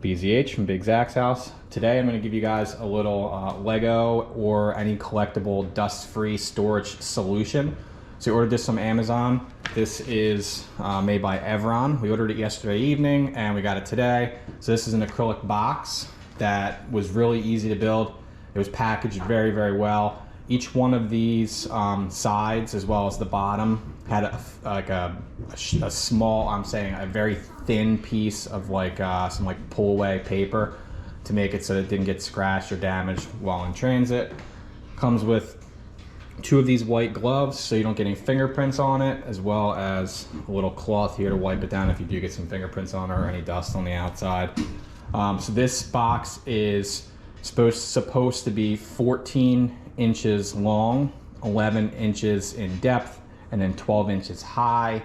BZH from BigZachsHouse. Today I'm going to give you guys a little Lego or any collectible dust-free storage solution. So we ordered this from Amazon. This is made by Evron. We ordered it yesterday evening and we got it today. So this is an acrylic box that was really easy to build. It was packaged very, very well. Each one of these sides, as well as the bottom, had a small, a very thin piece of some pull away paper to make it so that it didn't get scratched or damaged while in transit. Comes with 2 of these white gloves so you don't get any fingerprints on it, as well as a little cloth here to wipe it down if you do get some fingerprints on it or any dust on the outside. So this box is supposed to be 14 inches long, 11 inches in depth, and then 12 inches high.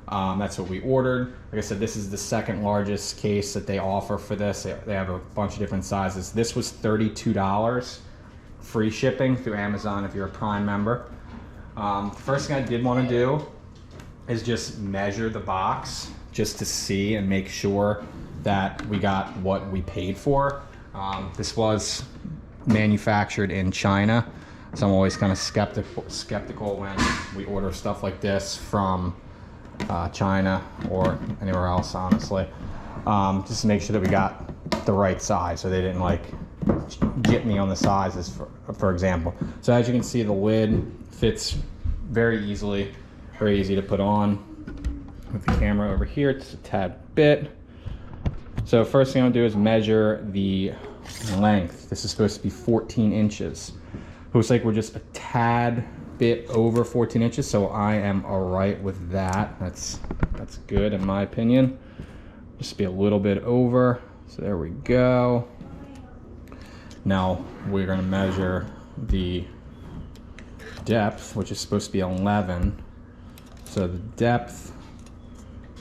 That's what we ordered. Like I said, this is the second largest case that they offer for this. They have a bunch of different sizes. This was $32, free shipping through Amazon if you're a Prime member. The first thing I did want to do is just measure the box just to see and make sure that we got what we paid for. This was manufactured in China, so I'm always kind of skeptical when we order stuff like this from China or anywhere else, honestly. Just to make sure that we got the right size, so they didn't get me on the sizes, for example. So as you can see, the lid fits very easily, very easy to put on. With the camera over here, it's a tad bit. So first thing I'm gonna do is measure the length. This is supposed to be 14 inches. Looks like we're just a tad bit over 14 inches, so I am all right with that. That's good in my opinion. Just be a little bit over. So there we go. Now we're gonna measure the depth, which is supposed to be 11. So the depth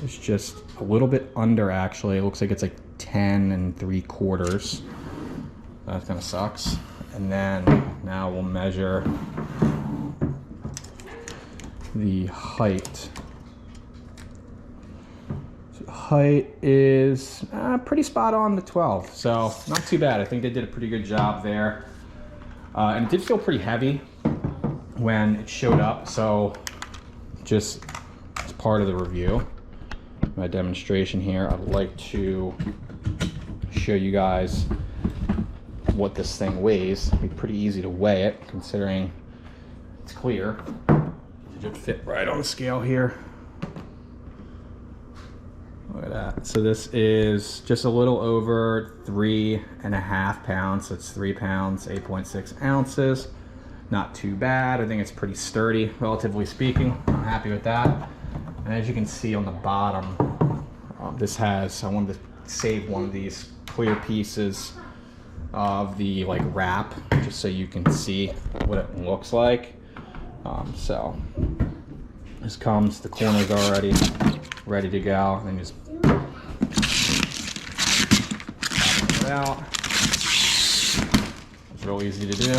is just a little bit under, actually. It looks like it's like 10 3/4. That kind of sucks. And then now we'll measure the height. So height is pretty spot on to 12, so not too bad. I think they did a pretty good job there. And it did feel pretty heavy when it showed up, so just as part of the review, my demonstration here, I'd like to show you guys what this thing weighs. It'd be pretty easy to weigh it considering it's clear. It should fit right on the scale here. Look at that. So this is just a little over 3.5 pounds. So it's 3 pounds, 8.6 ounces. Not too bad. I think it's pretty sturdy, relatively speaking. I'm happy with that. And as you can see on the bottom, I wanted to save one of these clear pieces of the wrap, just so you can see what it looks like. So this comes, the corners already ready to go, and then just pop it out. It's real easy to do.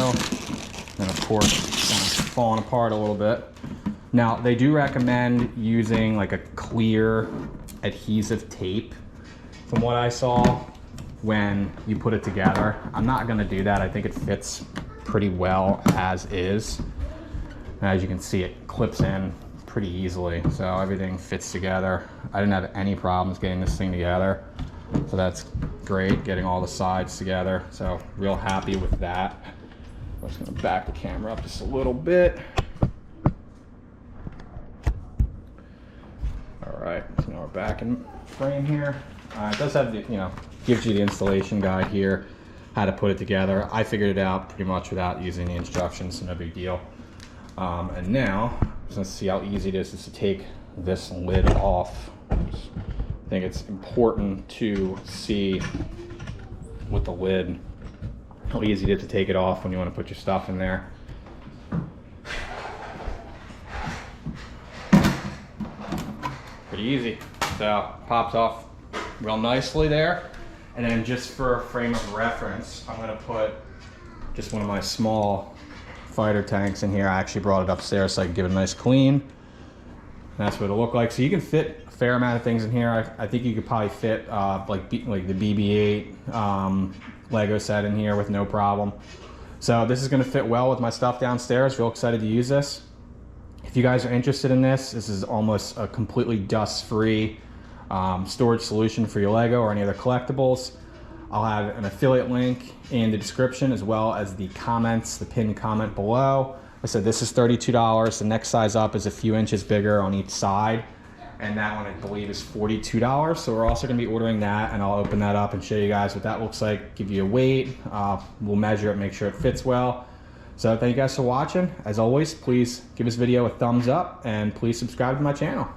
And of course, it's kind of falling apart a little bit. Now they do recommend using a clear adhesive tape, from what I saw, when you put it together. I'm not gonna do that. I think it fits pretty well as is. And as you can see, it clips in pretty easily, so everything fits together. I didn't have any problems getting this thing together, so that's great, getting all the sides together, so real happy with that. I'm just gonna back the camera up just a little bit. All right, so now we're back in frame here. It does have the, gives you the installation guide here, how to put it together. I figured it out pretty much without using the instructions, so no big deal. And now, let's see how easy it is to take this lid off. I think it's important to see with the lid how easy it is to take it off when you want to put your stuff in there. Pretty easy. So pops off real nicely there. And then just for a frame of reference, I'm gonna put just one of my small fighter tanks in here. I actually brought it upstairs so I can give it a nice clean. That's what it'll look like. So you can fit fair amount of things in here. I think you could probably fit like the BB-8 Lego set in here with no problem. So this is going to fit well with my stuff downstairs. Real excited to use this. If you guys are interested in this, this is almost a completely dust-free storage solution for your Lego or any other collectibles. I'll have an affiliate link in the description as well as the comments, the pinned comment below. I said this is $32. The next size up is a few inches bigger on each side. And that one I believe is $42. So we're also gonna be ordering that, and I'll open that up and show you guys what that looks like, give you a weight. We'll measure it, make sure it fits well. So thank you guys for watching. As always, please give this video a thumbs up and please subscribe to my channel.